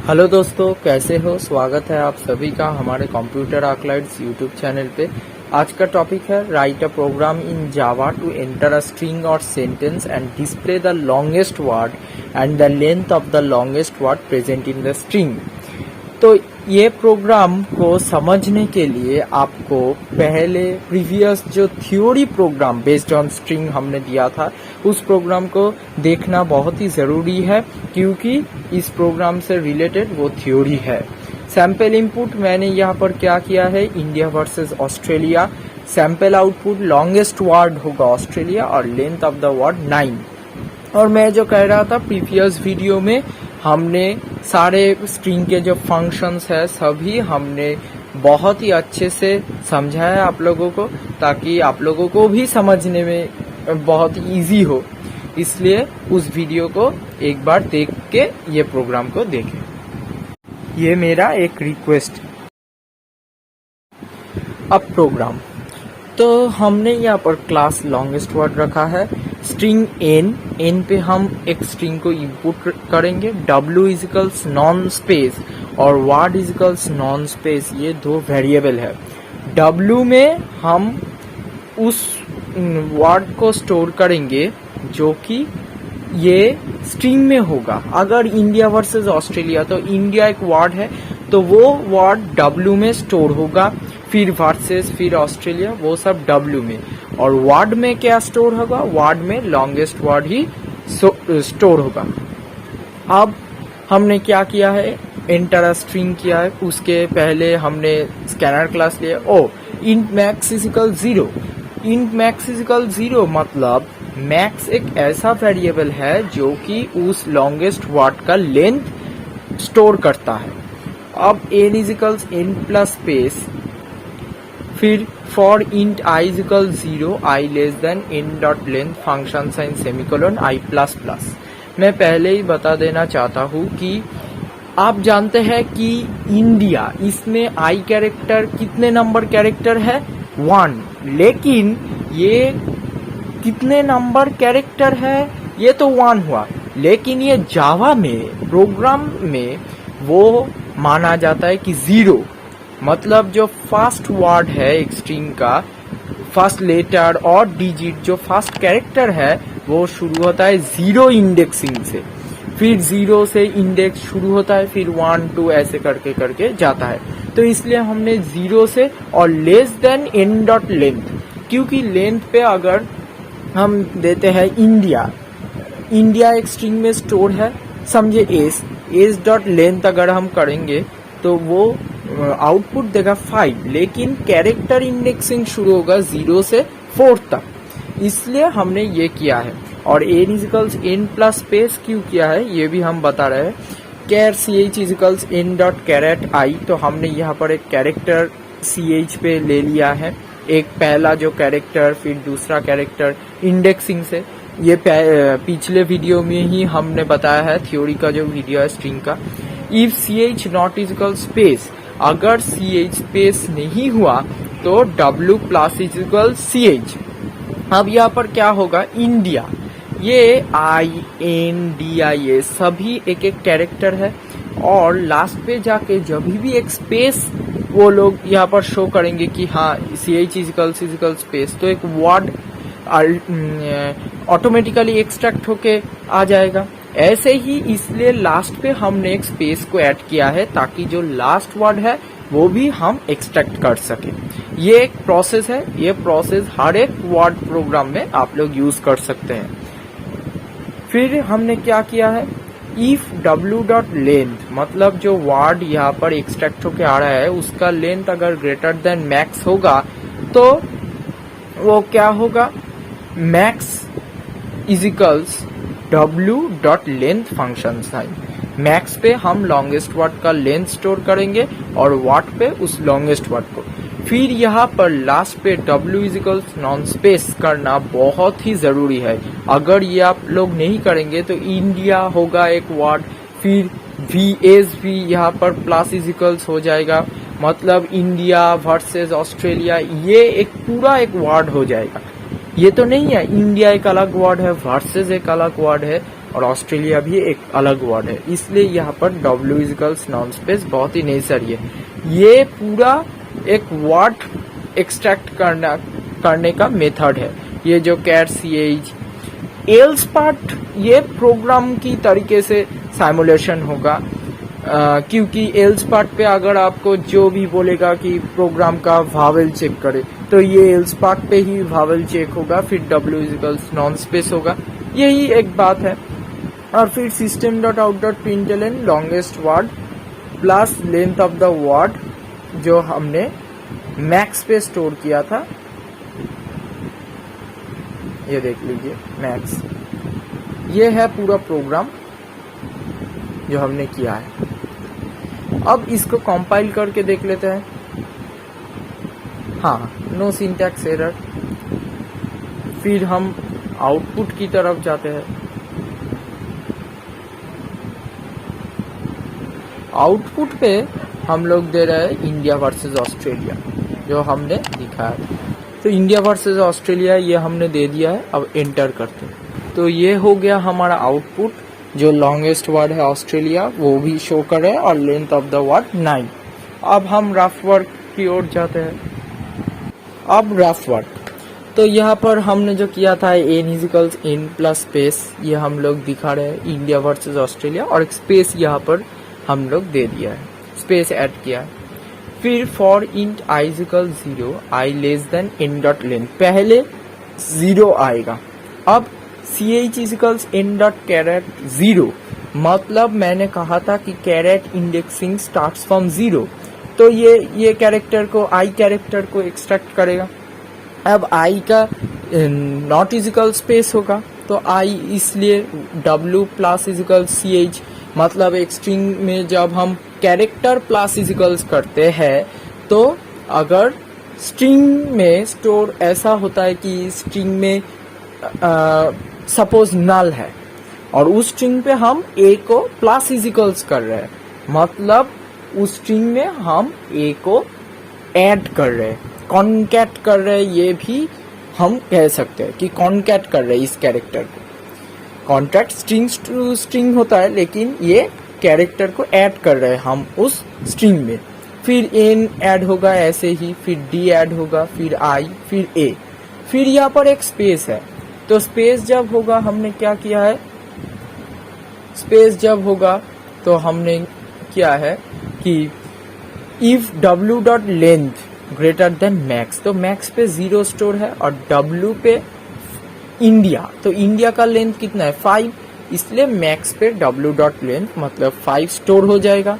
Hello दोस्तों, कैसे हो। स्वागत है आप सभी का हमारे कंप्यूटर आर्कलाइट्स यूट्यूब चैनल पे। आज का टॉपिक है write a program in Java to enter a string और sentence and display the longest word and the length of the longest word present in the string. तो ये प्रोग्राम को समझने के लिए आपको पहले प्रीवियस जो theory program based on string हमने दिया था उस प्रोग्राम को देखना बहुत ही ज़रूरी है, क्योंकि इस प्रोग्राम से रिलेटेड वो थ्योरी है। सैंपल इनपुट मैंने यहाँ पर क्या किया है, India versus Australia. Sample output longest word होगा ऑस्ट्रेलिया और लेंथ ऑफ द वर्ड 9। और मैं जो कह रहा था प्रीवियस वीडियो में हमने सारे स्ट्रिंग के जो फंक्शंस है सभी हमने बहुत ही अच्छे से समझाया आप लोगों को, ताकि आप लोगों को भी समझने में बहुत इजी हो। इसलिए उस वीडियो को एक बार देख के ये प्रोग्राम को देखें। ये मेरा एक रिक्वेस्ट। अब प्रोग्राम तो हमने यहाँ पर क्लास लॉन्गेस्ट वर्ड रखा है, स्ट्रिंग एन पे हम एक स्ट्रिंग को इनपुट करेंगे। w इजिकल्स नॉन स्पेस और वर्ड इजिकल्स नॉन स्पेस, ये दो वेरिएबल है। w में हम उस वर्ड को स्टोर करेंगे जो कि ये स्ट्रिंग में होगा। अगर इंडिया वर्सेस ऑस्ट्रेलिया, तो इंडिया एक वर्ड है तो वो वर्ड w में स्टोर होगा, फिर वर्सेस, फिर ऑस्ट्रेलिया, वो सब w में। और वर्ड में क्या स्टोर होगा, वर्ड में लॉन्गेस्ट वर्ड ही स्टोर होगा। अब हमने क्या किया है, एंटर अ स्ट्रिंग किया है। उसके पहले हमने स्कैनर क्लास लिया। Int max equal 0। Int max equal 0 मतलब मैक्स एक ऐसा वेरिएबल है जो कि उस लॉन्गेस्ट वर्ड का लेंथ स्टोर करता है। अब n equals n plus space, फिर for int i equal 0 i less than n dot length function sign semicolon i plus plus. मैं पहले ही बता देना चाहता हूँ कि आप जानते हैं कि इंडिया, इसमें i कैरेक्टर कितने नंबर कैरेक्टर है, 1। लेकिन ये कितने नंबर कैरेक्टर है, ये तो 1 हुआ, लेकिन ये जावा में प्रोग्राम में वो माना जाता है कि 0। मतलब जो फर्स्ट वर्ड है एक स्ट्रिंग का, फर्स्ट लेटर और डिजिट, जो फर्स्ट कैरेक्टर है वो शुरू होता है 0 इंडेक्सिंग से, फिर 0 से इंडेक्स शुरू होता है, फिर 1 2 ऐसे करके करके जाता है। तो इसलिए हमने 0 से और less than n dot length, क्योंकि लेंथ पे अगर हम देते हैं इंडिया एक स्ट्रिंग में स्टोर है, समझे एस डॉट लेंथ अगर हम करेंगे तो वो आउटपुट देगा 5, लेकिन कैरेक्टर इंडेक्सिंग शुरू होगा 0 से 4 तक, इसलिए हमने ये किया है। और n equals n plus space क्यों किया है ये भी हम बता रहे हैं। Char ch equals n dot char at i, तो हमने यहाँ पर एक कैरेक्टर ch पे ले लिया है, एक पहला जो कैरेक्टर, फिर दूसरा कैरेक्टर इंडेक्सिंग से। ये पिछले वीडियो में ही हमने बताया है, थ्योरी का जो वीडियो है स्ट्रिंग का। If ch not equal space, अगर ch स्पेस नहीं हुआ तो w प्लस इजिकल ch। अब यहाँ पर क्या होगा, इंडिया, ये INDIA सभी एक एक कैरेक्टर है, और लास्ट पे जाके जब भी एक स्पेस वो लोग यहाँ पर शो करेंगे कि हाँ ch इजिकल स्पेस, तो एक वर्ड ऑटोमेटिकली एक्सट्रैक्ट होके आ जाएगा। ऐसे ही इसलिए लास्ट पे हमने एक स्पेस को ऐड किया है, ताकि जो लास्ट वर्ड है वो भी हम एक्सट्रैक्ट कर सके। ये एक प्रोसेस है, ये प्रोसेस हर एक वर्ड प्रोग्राम में आप लोग यूज कर सकते हैं। फिर हमने क्या किया है, इफ w डॉट लेंथ, मतलब जो वर्ड यहाँ पर एक्सट्रैक्ट होके आ रहा है उसका लेंथ अगर ग्रेटर देन मैक्स होगा तो वो क्या होगा, max इजिकल्स w dot length function sign. Max पे हम लॉन्गेस्ट वर्ड का लेंथ स्टोर करेंगे और वर्ड पे उस लॉन्गेस्ट वर्ड को। फिर यहाँ पर लास्ट पे w इजिकल्स नॉन स्पेस करना बहुत ही जरूरी है। अगर ये आप लोग नहीं करेंगे तो इंडिया होगा एक वर्ड, फिर VS भी यहाँ पर प्लस इजिकल्स हो जाएगा, मतलब इंडिया वर्सेस ऑस्ट्रेलिया, ये एक पूरा एक वर्ड हो जाएगा। ये तो नहीं है इंडिया एक अलग वर्ड है, वर्सेस एक अलग वर्ड है, और ऑस्ट्रेलिया भी एक अलग वर्ड है, इसलिए यहाँ पर W इजिकल्स नॉन स्पेस बहुत ही नेसेसरी है। ये पूरा एक वर्ड एक्सट्रैक्ट करने का मेथड है। ये जो कैट CH एल्स पार्ट, ये प्रोग्राम की तरीके से सिमुलेशन होगा, क्योंकि एल्स पार्ट पे अगर आपको जो भी बोलेगा कि प्रोग्राम का वावेल चेक करे, तो ये एल्स पार्ट पे ही वावेल चेक होगा, फिर W इजिकल्स नॉन स्पेस होगा, यही एक बात है। और फिर system dot out dot println longest word plus length of the word जो हमने मैक्स पे स्टोर किया था, ये देख लीजिए मैक्स, ये है पूरा प्रोग्राम जो हमने किया है। अब इसको कंपाइल करके देख लेते हैं। हाँ, नो सिंटैक्स एरर। फिर हम आउटपुट की तरफ जाते हैं। आउटपुट पे हम लोग दे रहे हैं इंडिया वर्सेस ऑस्ट्रेलिया, जो हमने दिखाया था। तो इंडिया वर्सेस ऑस्ट्रेलिया ये हमने दे दिया है। अब एंटर करते हैं, तो ये हो गया हमारा आउटपुट। जो लॉन्गेस्ट वर्ड है ऑस्ट्रेलिया वो भी शो करे और लेंथ ऑफ द वर्ड 9। अब हम रफ वर्क की ओर जाते हैं। अब रफ वर्क, तो यहाँ पर हमने जो किया था n equals n plus space, ये हम लोग दिखा रहे हैं इंडिया वर्सेस ऑस्ट्रेलिया, और एक स्पेस यहाँ पर हम लोग दे दिया है, स्पेस ऐड किया है। फिर for int i equal 0 i less than n dot length, पहले 0 आएगा। अब ch equals n dot char at 0, मतलब मैंने कहा था कि कैरेट इंडेक्सिंग स्टार्ट्स फ्रॉम 0, तो ये कैरेक्टर को i कैरेक्टर को एक्सट्रैक्ट करेगा। अब i का नॉट इजिकल स्पेस होगा, तो i इसलिए w प्लस इजिकल ch, मतलब एक स्ट्रिंग में जब हम कैरेक्टर प्लस इजिकल्स करते हैं, तो अगर स्ट्रिंग में स्टोर ऐसा होता है कि स्ट्रिंग में सपोज नल है और उस स्ट्रिंग पे हम a को प्लस इजिकल्स कर रहे हैं, मतलब उस स्ट्रिंग में हम a को ऐड कर रहे हैं, कॉन्कैट कर रहे हैं, ये भी हम कह सकते हैं कि कॉन्कैट कर रहे हैं इस कैरेक्टर को। कॉन्ट्रैक्ट स्ट्रिंग टू स्ट्रिंग होता है, लेकिन ये कैरेक्टर को ऐड कर रहे हैं हम उस स्ट्रिंग में। फिर n ऐड होगा ऐसे ही, फिर d ऐड होगा, फिर i, फिर a, फिर यहाँ पर एक स्पेस है। तो स्पेस जब होगा, हमने क्या किया है, स्पेस जब होगा तो हमने किया है कि if w dot length greater than max, तो मैक्स पे 0 स्टोर है और w पे इंडिया, तो इंडिया का लेंथ कितना है 5, इसलिए मैक्स पे w डॉट लेंथ मतलब 5 स्टोर हो जाएगा।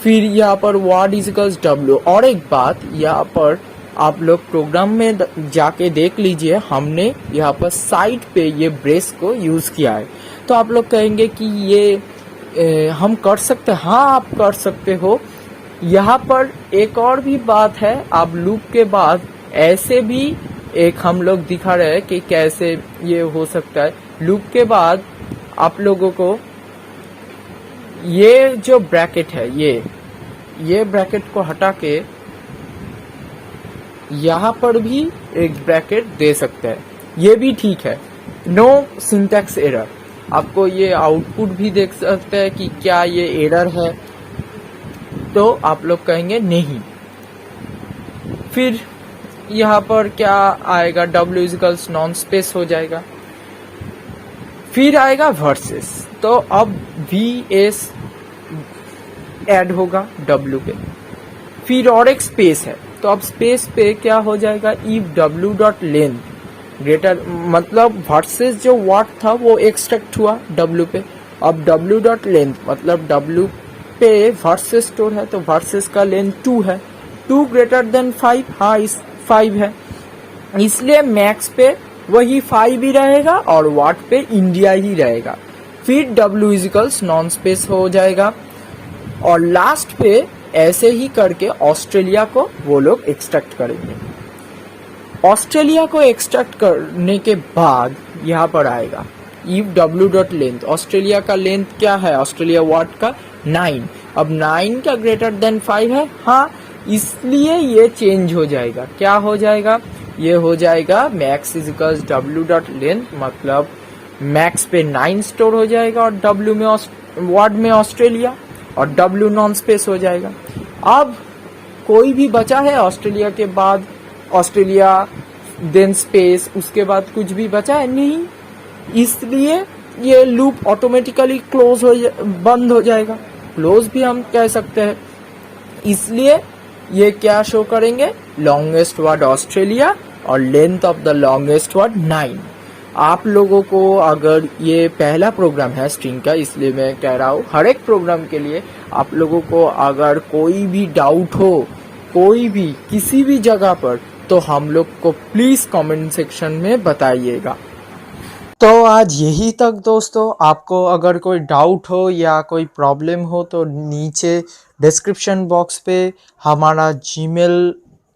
फिर यहाँ पर वर्ड इजिकल्स w, और एक बात यहाँ पर आप लोग प्रोग्राम में जाके देख लीजिए, हमने यहाँ पर साइड पे ये ब्रेस को यूज किया है। तो आप लोग कहेंगे कि ये हम कर सकते हैं, हाँ आप कर सकते हो। यहाँ पर एक और भी बात है, आप लूप के बाद ऐसे भी एक हम लोग दिखा रहे हैं कि कैसे ये हो सकता है। लूप के बाद आप लोगों को ये जो ब्रैकेट है, ये ब्रैकेट को हटा के यहाँ पर भी एक ब्रैकेट दे सकते हैं, ये भी ठीक है, नो सिंटैक्स एरर। आपको ये आउटपुट भी देख सकते हैं कि क्या ये एरर है, तो आप लोग कहेंगे नहीं। फिर यहाँ पर क्या आएगा, w इजिकल्स नॉन स्पेस हो जाएगा। फिर आएगा वर्सेस, तो अब vs ऐड होगा w पे। फिर और एक स्पेस है, तो अब स्पेस पे क्या हो जाएगा, if w dot length greater, मतलब वर्सेस जो वर्ड था वो एक्सट्रैक्ट हुआ w पे। अब w डॉट लेंथ मतलब w पे वर्सेस स्टोर है, तो वर्सेस का लेंथ 2 है, 2 ग्रेटर देन 5, हाँ इस 5 है, इसलिए मैक्स पे वही 5 ही रहेगा और वर्ड पे इंडिया ही रहेगा। फिर w इजिकल्स नॉन स्पेस हो जाएगा, और लास्ट पे ऐसे ही करके ऑस्ट्रेलिया को वो लोग एक्सट्रैक्ट करेंगे। ऑस्ट्रेलिया को एक्सट्रैक्ट करने के बाद यहाँ पर आएगा if w dot length, Australia का लेंथ क्या है, ऑस्ट्रेलिया वर्ड का 9, अब 9 का ग्रेटर देन 5 है, हाँ इसलिए ये चेंज हो जाएगा। क्या हो जाएगा, ये हो जाएगा मैक्स इजिकल्स w डॉट लेंथ, मतलब मैक्स पे 9 स्टोर हो जाएगा और डब्ल्यू में वर्ड में ऑस्ट्रेलिया और डब्ल्यू नॉन स्पेस हो जाएगा। अब कोई भी बचा है ऑस्ट्रेलिया के बाद, ऑस्ट्रेलिया देन स्पेस, उसके बाद कुछ भी बचा है नहीं, इसलिए ये लूप ऑटोमेटिकली बंद हो जाएगा, क्लोज भी हम कह सकते हैं। इसलिए ये क्या शो करेंगे, लॉन्गेस्ट वर्ड ऑस्ट्रेलिया और length of the longest word 9। आप लोगों को अगर ये पहला प्रोग्राम है स्ट्रिंग का, इसलिए मैं कह रहा हूँ हर एक प्रोग्राम के लिए आप लोगों को अगर कोई भी डाउट हो कोई भी किसी भी जगह पर, तो हम लोग को प्लीज कमेंट सेक्शन में बताइएगा। तो आज यही तक दोस्तों, आपको अगर कोई डाउट हो या कोई प्रॉब्लम हो तो नीचे डिस्क्रिप्शन बॉक्स पे हमारा जीमेल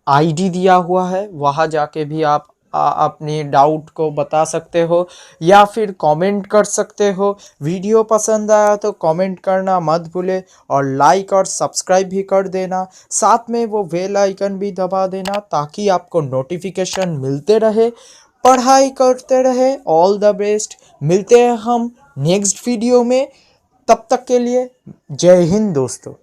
आईडी दिया हुआ है, वहाँ जाके भी आप अपनी डाउट को बता सकते हो या फिर कमेंट कर सकते हो। वीडियो पसंद आया तो कमेंट करना मत भूले और लाइक और सब्सक्राइब भी कर देना, साथ में वो बेल आइकन भी दबा देना ताकि आपको नोटिफिकेशन मिलते रहे। पढ़ाई करते रहे, ऑल द बेस्ट। मिलते हैं हम नेक्स्ट वीडियो में, तब तक के लिए जय हिंद दोस्तों।